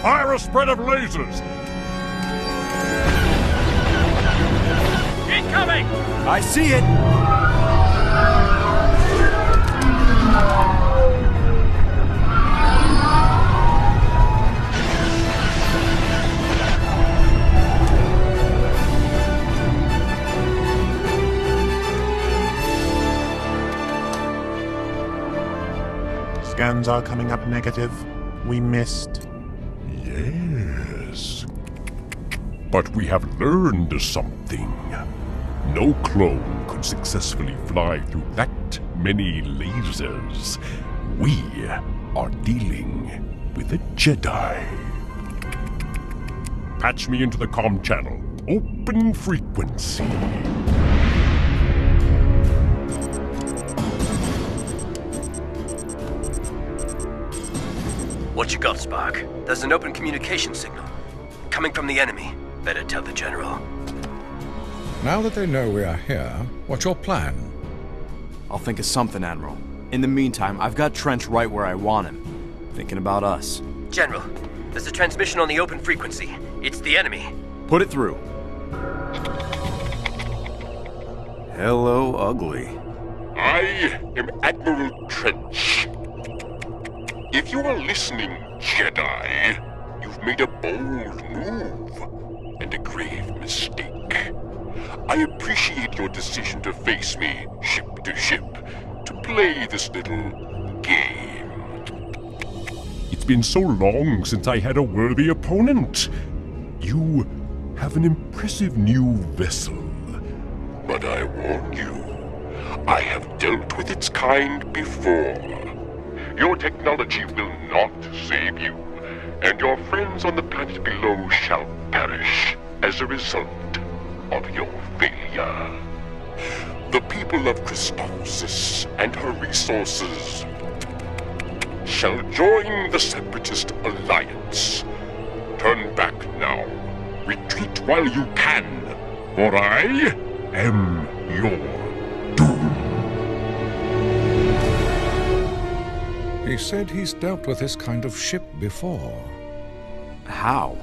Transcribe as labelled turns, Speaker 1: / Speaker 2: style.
Speaker 1: Fire a spread of lasers!
Speaker 2: Incoming!
Speaker 3: I see it!
Speaker 4: Scans are coming up negative. We missed.
Speaker 1: Yes. But we have learned something. No clone could successfully fly through that many lasers. We are dealing with a Jedi. Patch me into the comm channel. Open frequency.
Speaker 5: What you got, Spark? There's an open communication signal. Coming from the enemy. Better tell the General.
Speaker 6: Now that they know we are here, what's your plan?
Speaker 3: I'll think of something, Admiral. In the meantime, I've got Trench right where I want him. Thinking about us.
Speaker 5: General, there's a transmission on the open frequency. It's the enemy.
Speaker 3: Put it through. Hello, ugly.
Speaker 1: I am Admiral Trench. If you are listening, Jedi, you've made a bold move and a grave mistake. I appreciate your decision to face me ship to ship, to play this little game. It's been so long since I had a worthy opponent. You have an impressive new vessel. But I warn you, I have dealt with its kind before. Your technology will not save you, and your friends on the planet below shall perish as a result of your failure. The people of Christophsis and her resources shall join the Separatist alliance. Turn back now. Retreat while you can, for I am your doom.
Speaker 6: He said he's dealt with this kind of ship before.
Speaker 3: How?